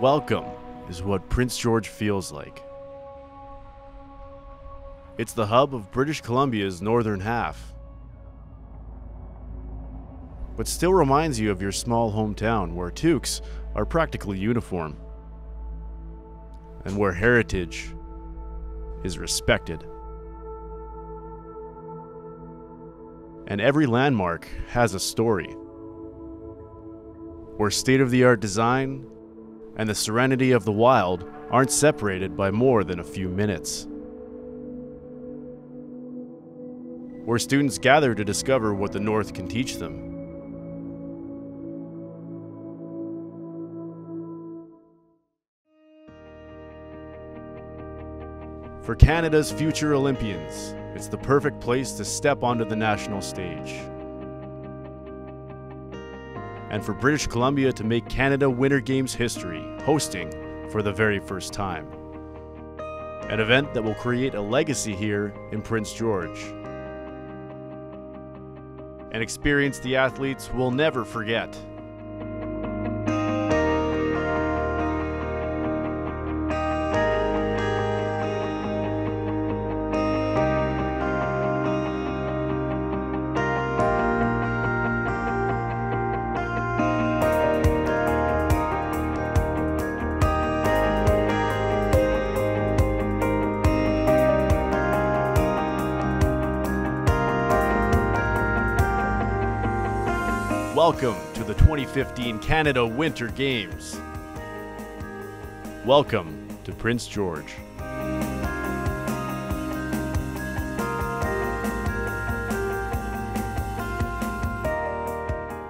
Welcome is what Prince George feels like. It's the hub of British Columbia's northern half, but still reminds you of your small hometown where toques are practically uniform and where heritage is respected. And every landmark has a story, where state-of-the-art design and the serenity of the wild aren't separated by more than a few minutes. Where students gather to discover what the North can teach them. For Canada's future Olympians, it's the perfect place to step onto the national stage. And for British Columbia to make Canada Winter Games history, hosting for the very first time. An event that will create a legacy here in Prince George. An experience the athletes will never forget. Welcome to the 2015 Canada Winter Games. Welcome to Prince George.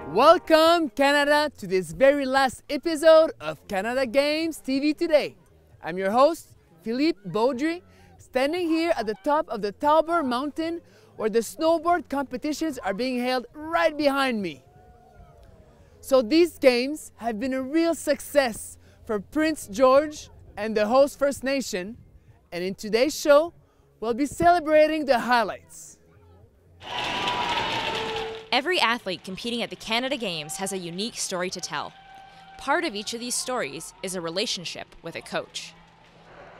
Welcome, Canada, to this very last episode of Canada Games TV Today. I'm your host, Philippe Baudry, standing here at the top of the Talbot Mountain where the snowboard competitions are being held right behind me. So these games have been a real success for Prince George and the host First Nation, and in today's show, we'll be celebrating the highlights. Every athlete competing at the Canada Games has a unique story to tell. Part of each of these stories is a relationship with a coach.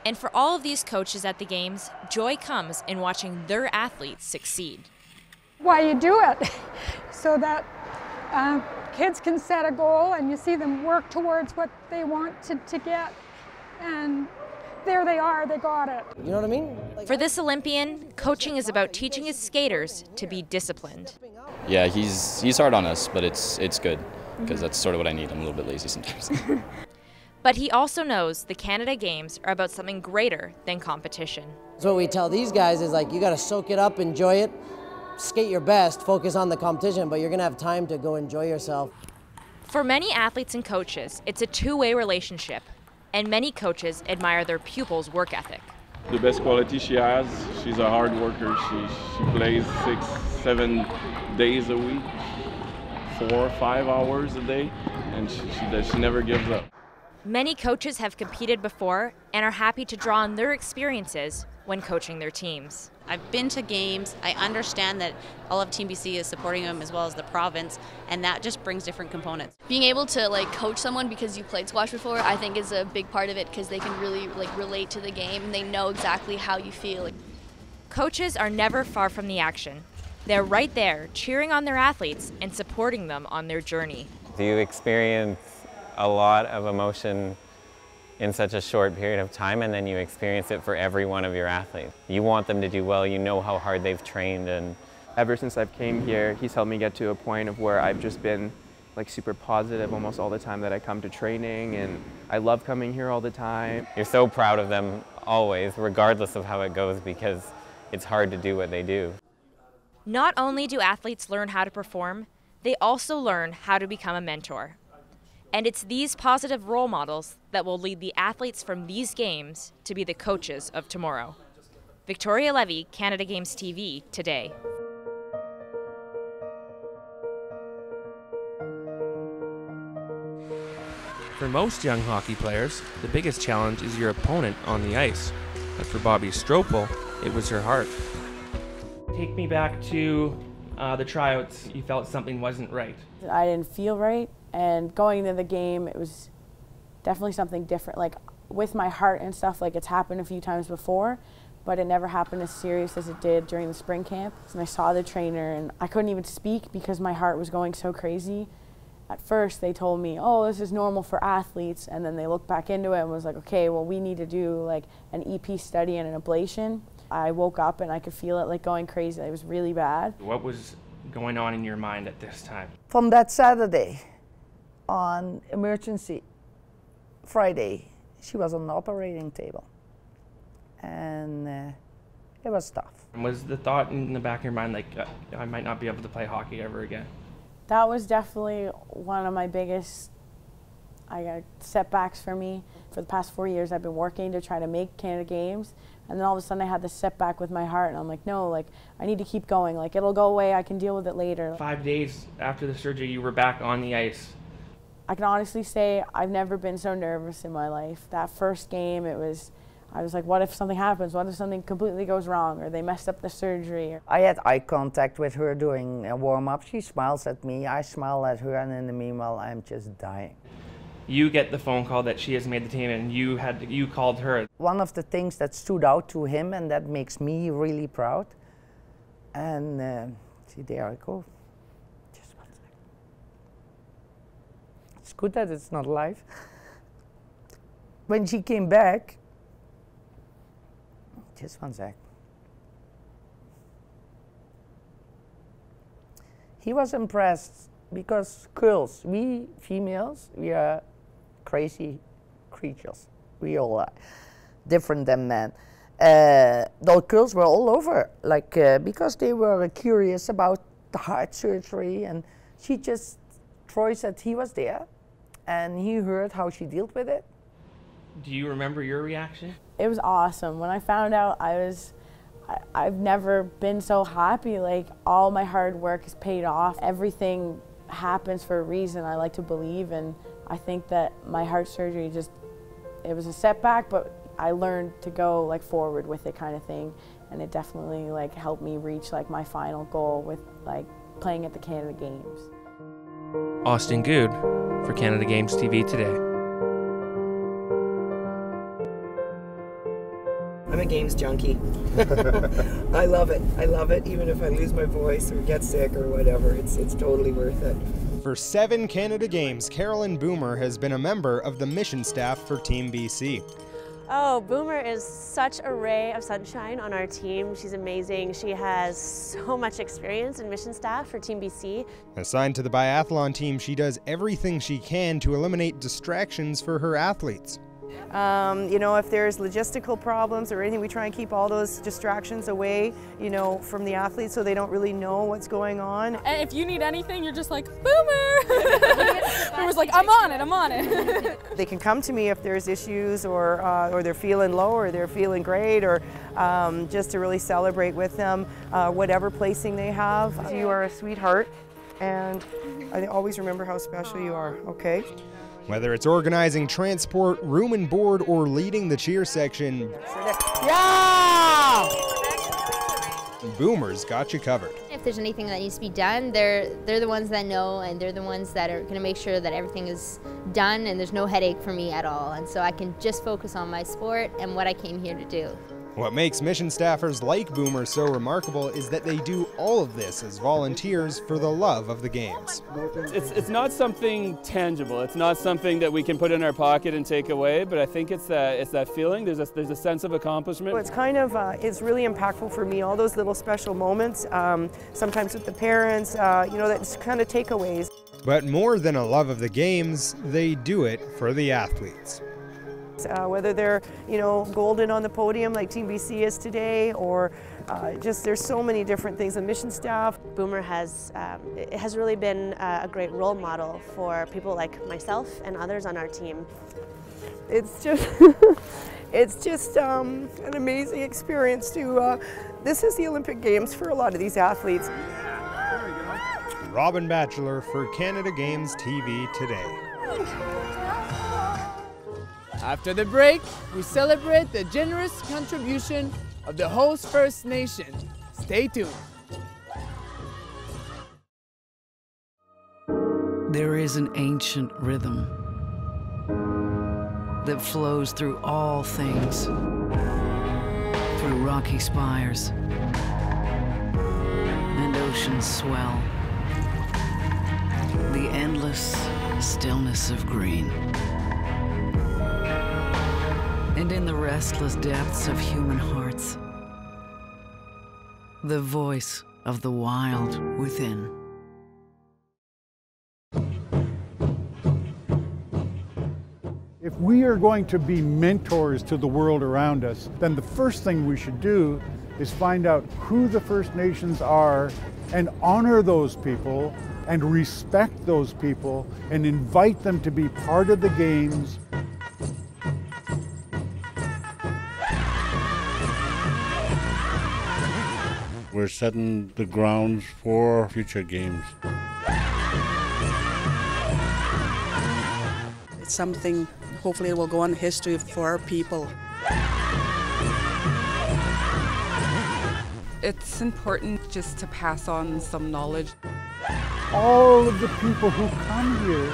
And for all of these coaches at the Games, joy comes in watching their athletes succeed. Why you do it, so that kids can set a goal and you see them work towards what they want to get, and there they are, they got it. You know what I mean? For this Olympian, coaching is about teaching his skaters to be disciplined. Yeah, he's hard on us, but it's good, because that's sort of what I need. I'm a little bit lazy sometimes. But he also knows the Canada Games are about something greater than competition. So what we tell these guys is, like, you got to soak it up, enjoy it, skate your best, focus on the competition, but you're going to have time to go enjoy yourself. For many athletes and coaches, it's a two-way relationship, and many coaches admire their pupils' work ethic. The best quality she has, she's a hard worker. She plays 6-7 days a week, 4 or 5 hours a day, and she never gives up. Many coaches have competed before and are happy to draw on their experiences when coaching their teams. I've been to games. I understand that all of Team BC is supporting them as well as the province, and that just brings different components. Being able to coach someone because you played squash before, I think is a big part of it, because they can really relate to the game and they know exactly how you feel. Coaches are never far from the action. They're right there cheering on their athletes and supporting them on their journey. Do you experience a lot of emotion in such a short period of time, and then you experience it for every one of your athletes? You want them to do well, you know how hard they've trained. And ever since I've came here, he's helped me get to a point of where I've just been super positive almost all the time that I come to training, and I love coming here all the time. You're so proud of them always, regardless of how it goes, because it's hard to do what they do. Not only do athletes learn how to perform, they also learn how to become a mentor. And it's these positive role models that will lead the athletes from these games to be the coaches of tomorrow. Victoria Levy, Canada Games TV, today. For most young hockey players, the biggest challenge is your opponent on the ice. But for Bobbi Strople, it was her heart. Take me back to the tryouts. You felt something wasn't right. I didn't feel right, and going into the game, it was definitely something different. Like with my heart and stuff, like it's happened a few times before, but it never happened as serious as it did during the spring camp. And I saw the trainer and I couldn't even speak because my heart was going so crazy. At first they told me, oh, this is normal for athletes, and then they looked back into it and was like, okay, well, we need to do like an EP study and an ablation. I woke up and I could feel it like going crazy. It was really bad. What was going on in your mind at this time? From that Saturday on emergency Friday, she was on the operating table. And it was tough. Was the thought in the back of your mind like, I might not be able to play hockey ever again? That was definitely one of my biggest setbacks for me. For the past 4 years, I've been working to try to make Canada Games, and then all of a sudden I had this setback with my heart, and I'm like, no, like, I need to keep going. Like, it'll go away, I can deal with it later. 5 days after the surgery, you were back on the ice. I can honestly say I've never been so nervous in my life. That first game, I was like, what if something happens? What if something completely goes wrong, or they messed up the surgery? I had eye contact with her during a warm-up. She smiles at me, I smile at her, and in the meanwhile, I'm just dying. You get the phone call that she has made the team, and you called her. One of the things that stood out to him, and that makes me really proud, and see, there I go. Just 1 second. It's good that it's not live. When she came back, just 1 sec. He was impressed because girls, we females, we are crazy creatures. We all are different than men. The girls were all over, like because they were curious about the heart surgery, and Troy said he was there, and he heard how she dealt with it. Do you remember your reaction? It was awesome. When I found out, I've never been so happy. Like, all my hard work is paid off. Everything happens for a reason, I like to believe, and I think that my heart surgery it was a setback, but I learned to go like forward with it, kind of thing, and it definitely like helped me reach like my final goal with like playing at the Canada Games. Austin Good for Canada Games TV Today. I'm a games junkie. I love it. I love it. Even if I lose my voice or get sick or whatever, it's totally worth it. For 7 Canada Games, Carolyn Boomer has been a member of the mission staff for Team BC. Oh, Boomer is such a ray of sunshine on our team. She's amazing. She has so much experience in mission staff for Team BC. Assigned to the biathlon team, she does everything she can to eliminate distractions for her athletes. You know, if there's logistical problems or anything, we try and keep all those distractions away, you know, from the athletes so they don't really know what's going on. And if you need anything, you're just like, Boomer! Boomer's like, I'm on it, I'm on it. They can come to me if there's issues or they're feeling low or they're feeling great, or just to really celebrate with them, whatever placing they have. You are a sweetheart, and I always remember how special you are, okay? Whether it's organizing transport, room and board, or leading the cheer section, yeah! Boomer's got you covered. If there's anything that needs to be done, they're the ones that know, and they're the ones that are going to make sure that everything is done and there's no headache for me at all. And so I can just focus on my sport and what I came here to do. What makes mission staffers like Boomer so remarkable is that they do all of this as volunteers for the love of the games. It's not something tangible. It's not something that we can put in our pocket and take away, but I think it's that feeling. There's a sense of accomplishment. It's kind of, it's really impactful for me, all those little special moments, sometimes with the parents, you know, that's kind of takeaways. But more than a love of the games, they do it for the athletes. Whether they're, you know, golden on the podium like Team BC is today, or just there's so many different things. The mission staff. Boomer has really been a great role model for people like myself and others on our team. It's just, it's just an amazing experience to. This is the Olympic Games for a lot of these athletes. Robin Batchelor for Canada Games TV Today. After the break, we celebrate the generous contribution of the host First Nation. Stay tuned. There is an ancient rhythm that flows through all things, through rocky spires and ocean swell, the endless stillness of green. And in the restless depths of human hearts, the voice of the wild within. If we are going to be mentors to the world around us, then the first thing we should do is find out who the First Nations are and honor those people and respect those people and invite them to be part of the games. We're setting the grounds for future games. It's something, hopefully it will go on history for our people. It's important just to pass on some knowledge. All of the people who come here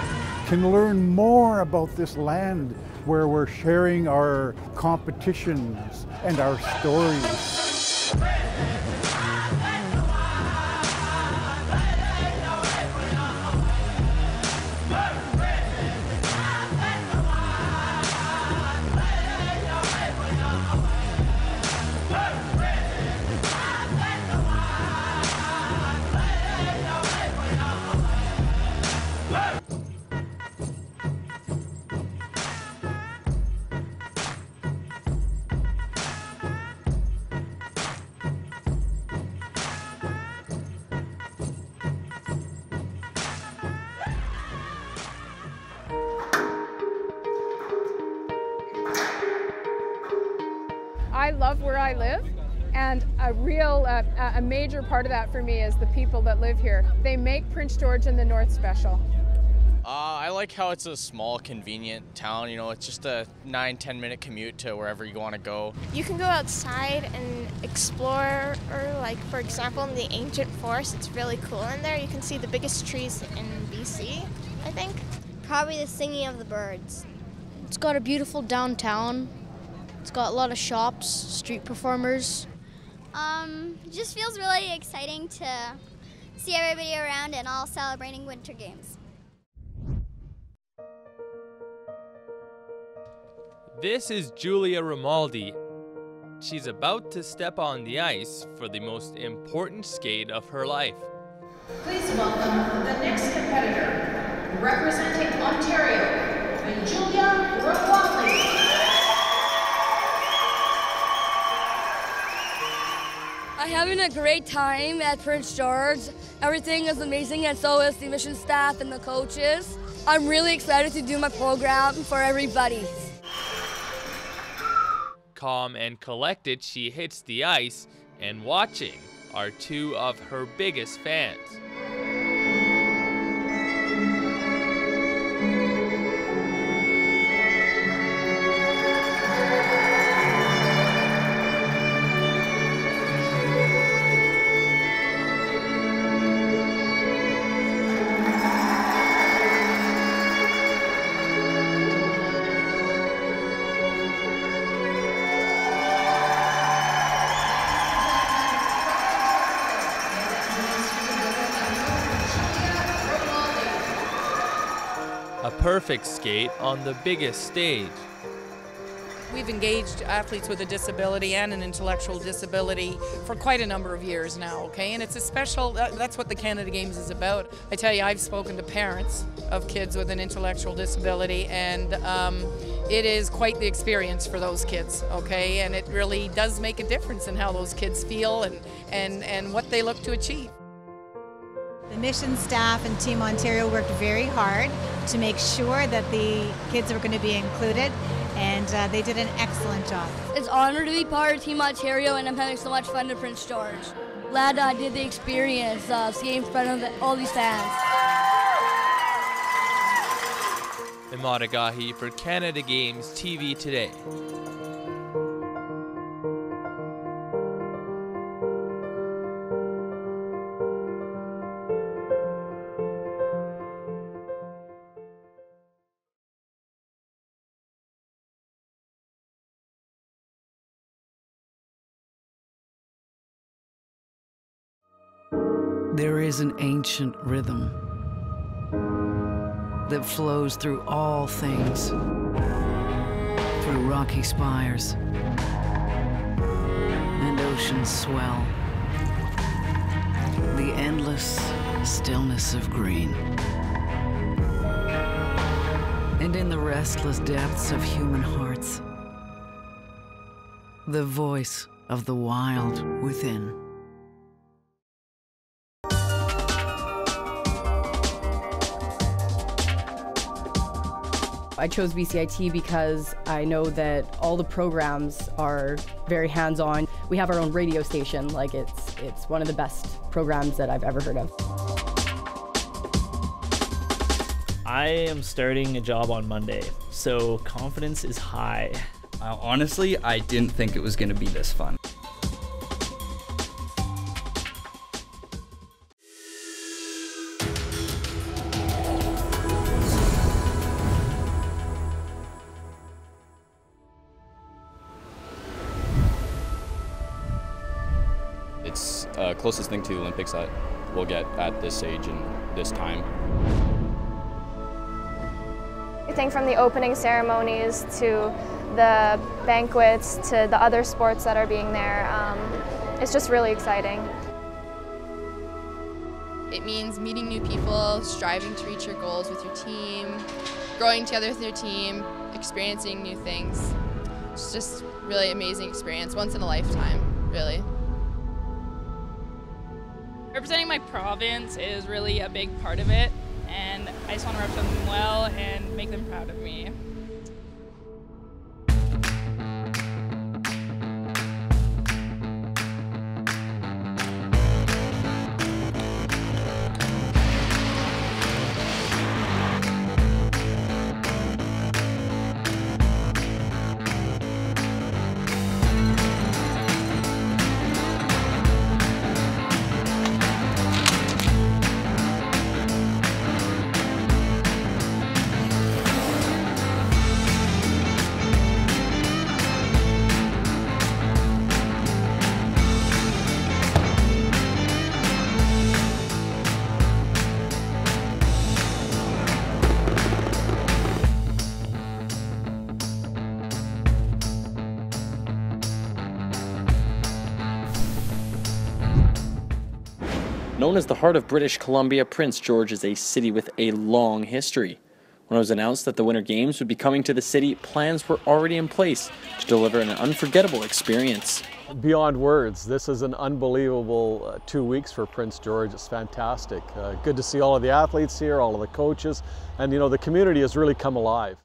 can learn more about this land where we're sharing our competitions and our stories. I love where I live, and a major part of that for me is the people that live here. They make Prince George and the North special. I like how it's a small, convenient town. You know, it's just a 9-10 minute commute to wherever you want to go. You can go outside and explore, or like, for example, in the ancient forest, it's really cool in there. You can see the biggest trees in BC, I think. Probably the singing of the birds. It's got a beautiful downtown. It's got a lot of shops, street performers. Just feels really exciting to see everybody around and all celebrating Winter Games. This is Julia Romaldi. She's about to step on the ice for the most important skate of her life. Please welcome the next competitor, representing Ontario, Julia Romaldi. I'm having a great time at Prince George. Everything is amazing, and so is the mission staff and the coaches. I'm really excited to do my program for everybody. Calm and collected, she hits the ice, and watching are two of her biggest fans. A perfect skate on the biggest stage. We've engaged athletes with a disability and an intellectual disability for quite a number of years now, okay? And it's a special, that's what the Canada Games is about. I tell you, I've spoken to parents of kids with an intellectual disability, and it is quite the experience for those kids, okay? And it really does make a difference in how those kids feel and what they look to achieve. The mission staff and Team Ontario worked very hard to make sure that the kids were going to be included, and they did an excellent job. It's an honor to be part of Team Ontario, and I'm having so much fun at Prince George. Glad I did the experience, skating in front of all these fans. Imad Agahi for Canada Games TV Today. There is an ancient rhythm that flows through all things, through rocky spires and oceans swell, the endless stillness of green. And in the restless depths of human hearts, the voice of the wild within. I chose BCIT because I know that all the programs are very hands-on. We have our own radio station. Like it's one of the best programs that I've ever heard of. I am starting a job on Monday, so confidence is high. Honestly, I didn't think it was going to be this fun. It's closest thing to the Olympics that we'll get at this age and this time. I think from the opening ceremonies to the banquets to the other sports that are being there, it's just really exciting. It means meeting new people, striving to reach your goals with your team, growing together with your team, experiencing new things. It's just really amazing experience, once in a lifetime, really. Representing my province is really a big part of it, and I just want to represent them well and make them proud of me. Known as the heart of British Columbia, Prince George is a city with a long history. When it was announced that the Winter Games would be coming to the city, plans were already in place to deliver an unforgettable experience. Beyond words, this is an unbelievable 2 weeks for Prince George. It's fantastic. Good to see all of the athletes here, all of the coaches, and you know, the community has really come alive.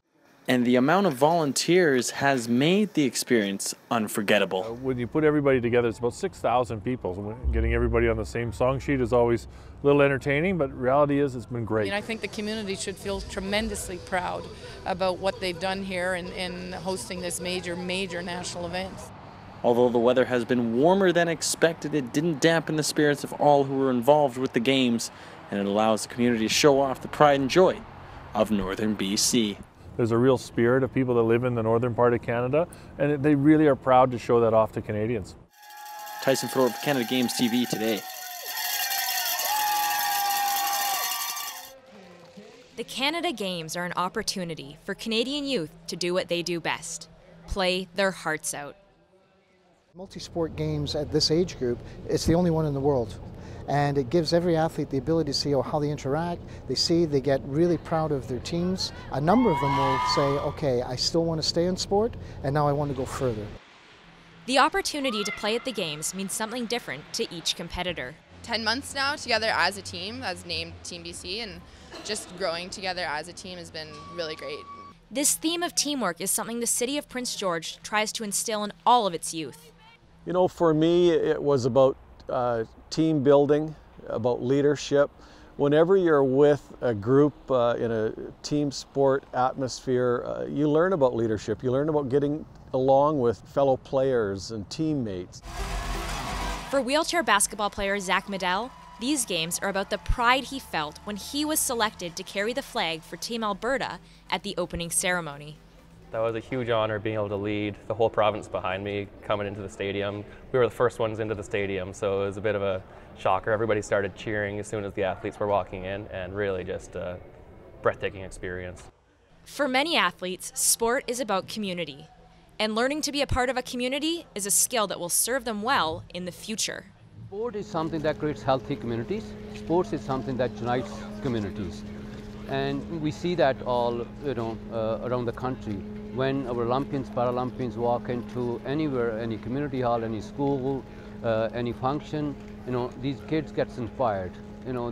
And the amount of volunteers has made the experience unforgettable. When you put everybody together, it's about 6,000 people. Getting everybody on the same song sheet is always a little entertaining, but reality is it's been great. I think the community should feel tremendously proud about what they've done here in hosting this major national event. Although the weather has been warmer than expected, it didn't dampen the spirits of all who were involved with the games, and it allows the community to show off the pride and joy of northern BC. There's a real spirit of people that live in the northern part of Canada, and they really are proud to show that off to Canadians. Tyson Fedor for Canada Games TV today. The Canada Games are an opportunity for Canadian youth to do what they do best, play their hearts out. Multi-sport games at this age group, it's the only one in the world. And it gives every athlete the ability to see how they interact. They get really proud of their teams. A number of them will say, okay, I still want to stay in sport, and now I want to go further. The opportunity to play at the games means something different to each competitor. 10 months now together as a team, as named Team BC, and just growing together as a team has been really great. This theme of teamwork is something the city of Prince George tries to instill in all of its youth. You know, for me, it was about team building, about leadership. Whenever you're with a group in a team sport atmosphere, you learn about leadership. You learn about getting along with fellow players and teammates. For wheelchair basketball player Zach Medell, these games are about the pride he felt when he was selected to carry the flag for Team Alberta at the opening ceremony. That was a huge honor being able to lead the whole province behind me coming into the stadium. We were the first ones into the stadium, so it was a bit of a shocker. Everybody started cheering as soon as the athletes were walking in, and really just a breathtaking experience. For many athletes, sport is about community, and learning to be a part of a community is a skill that will serve them well in the future. Sport is something that creates healthy communities. Sports is something that unites communities. And we see that all, around the country. When our Olympians, Paralympians walk into anywhere, any community hall, any school, any function, these kids get inspired.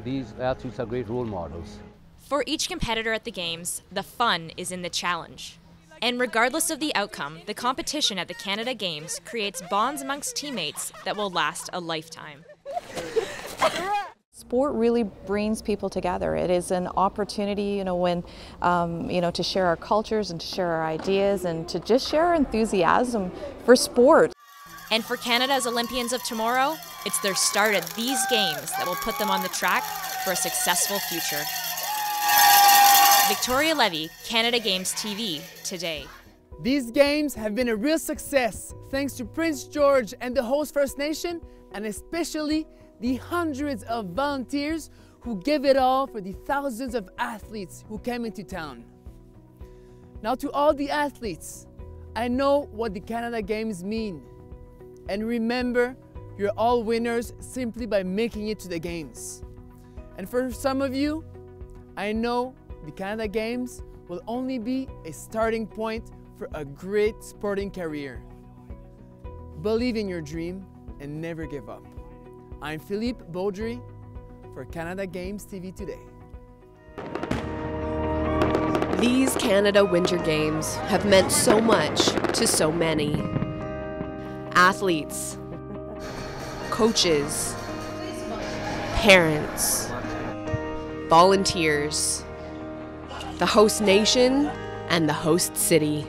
These athletes are great role models. For each competitor at the Games, the fun is in the challenge. And regardless of the outcome, the competition at the Canada Games creates bonds amongst teammates that will last a lifetime. Sport really brings people together. It is an opportunity, to share our cultures and to share our ideas and to just share our enthusiasm for sport. And for Canada's Olympians of tomorrow, it's their start at these Games that will put them on the track for a successful future. Victoria Levy, Canada Games TV, today. These games have been a real success thanks to Prince George and the host First Nation, and especially the hundreds of volunteers who give it all for the thousands of athletes who came into town. Now to all the athletes, I know what the Canada Games mean. And remember, you're all winners simply by making it to the Games. And for some of you, I know the Canada Games will only be a starting point for a great sporting career. Believe in your dream and never give up. I'm Philippe Baudry for Canada Games TV today. These Canada Winter Games have meant so much to so many. Athletes, coaches, parents, volunteers, the host nation, and the host city.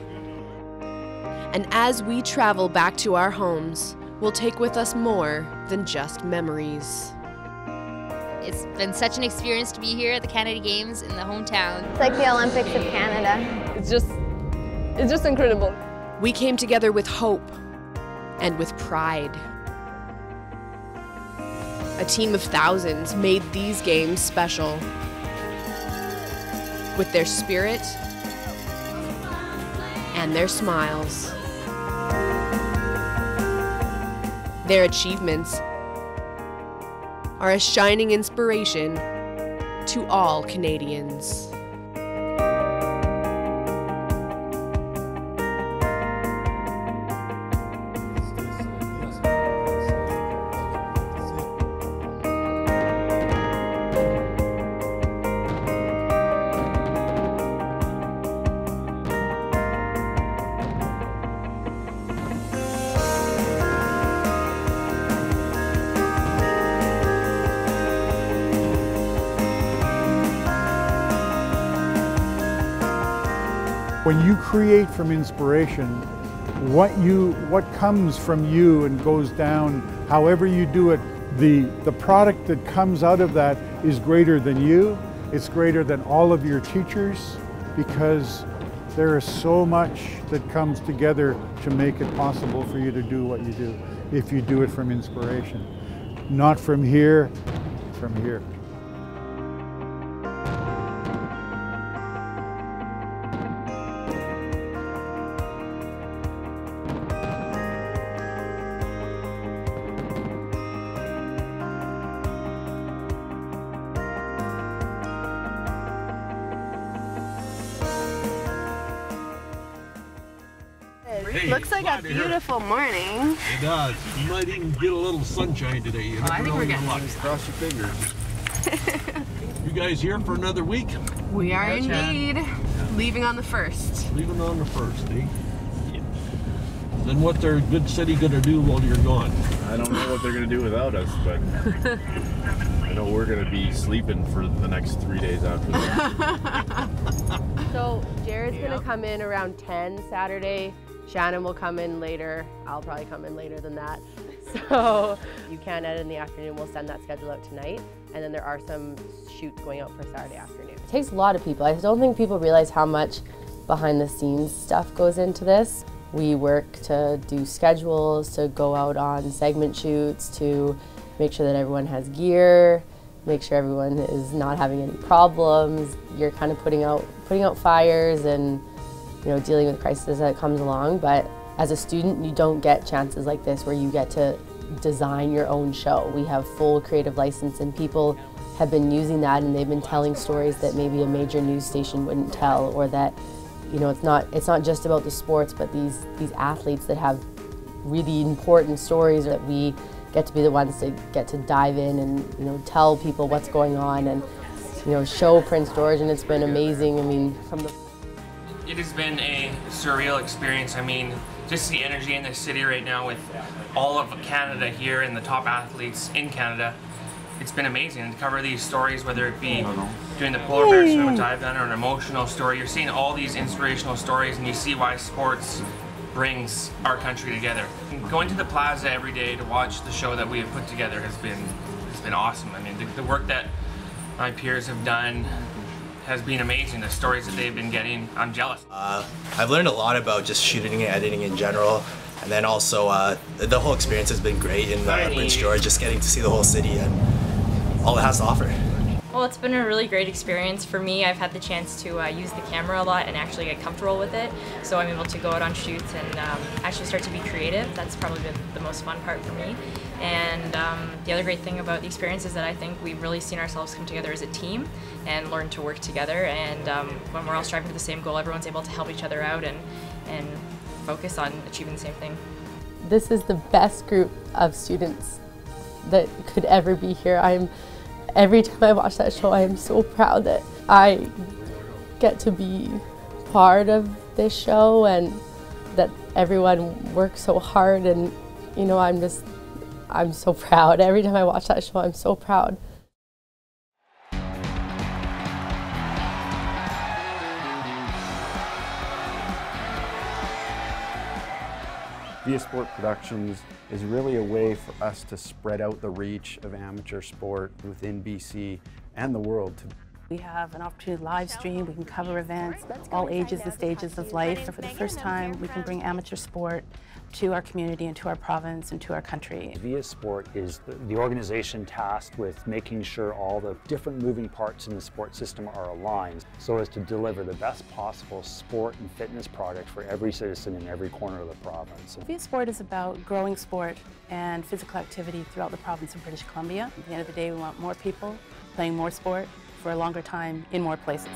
And as we travel back to our homes, we'll take with us more than just memories. It's been such an experience to be here at the Canada Games in the hometown. It's like the Olympics of Canada. It's just incredible. We came together with hope and with pride. A team of thousands made these games special. With their spirit and their smiles. Their achievements are a shining inspiration to all Canadians. When you create from inspiration, what comes from you and goes down, however you do it, the product that comes out of that is greater than you. It's greater than all of your teachers, because there is so much that comes together to make it possible for you to do what you do, if you do it from inspiration. Not from here, from here. Looks like a beautiful morning. It does. You might even get a little sunshine today. You I think we're getting cross your fingers. You guys here for another week? We are indeed. Leaving on the 1st. Leaving on the 1st, eh? Yeah. Then what their good city gonna do while you're gone? I don't know what they're gonna do without us, but I know we're gonna be sleeping for the next 3 days after that. So Jared's gonna come in around 10 Saturday. Shannon will come in later. I'll probably come in later than that. So you can edit in the afternoon. We'll send that schedule out tonight. And then there are some shoots going out for Saturday afternoon. It takes a lot of people. I don't think people realize how much behind the scenes stuff goes into this. We work to do schedules, to go out on segment shoots, to make sure that everyone has gear, make sure everyone is not having any problems. You're kind of putting out fires and dealing with crisis that comes along. But as a student, you don't get chances like this where you get to design your own show. We have full creative license, and people have been using that, and they've been telling stories that maybe a major news station wouldn't tell, or that it's not just about the sports, but these athletes that have really important stories that we get to be the ones to get to dive in and tell people what's going on and show Prince George, and it's been amazing. I mean, it has been a surreal experience. I mean, just the energy in the city right now with all of Canada here and the top athletes in Canada. It's been amazing, and to cover these stories, whether it be doing the polar bear swim, which I've done, or an emotional story. You're seeing all these inspirational stories, and you see why sports brings our country together. Going to the plaza every day to watch the show that we have put together has been awesome. I mean, the work that my peers have done has been amazing. The stories that they've been getting, I'm jealous. I've learned a lot about just shooting and editing in general, and then also the whole experience has been great in Prince George, just getting to see the whole city and all it has to offer. Well, it's been a really great experience for me. I've had the chance to use the camera a lot and actually get comfortable with it. So I'm able to go out on shoots and actually start to be creative. That's probably been the most fun part for me. And the other great thing about the experience is that I think we've really seen ourselves come together as a team and learn to work together. And when we're all striving for the same goal, everyone's able to help each other out and focus on achieving the same thing. This is the best group of students that could ever be here. Every time I watch that show, I am so proud that I get to be part of this show and that everyone works so hard, and I'm so proud. Every time I watch that show, I'm so proud. Via Sport Productions is really a way for us to spread out the reach of amateur sport within BC and the world. We have an opportunity to live stream, we can cover events, all ages and stages of life. For the first time, we can bring amateur sport to our community and to our province and to our country. Via Sport is the organization tasked with making sure all the different moving parts in the sport system are aligned so as to deliver the best possible sport and fitness product for every citizen in every corner of the province. Via Sport is about growing sport and physical activity throughout the province of British Columbia. At the end of the day, we want more people playing more sport for a longer time in more places.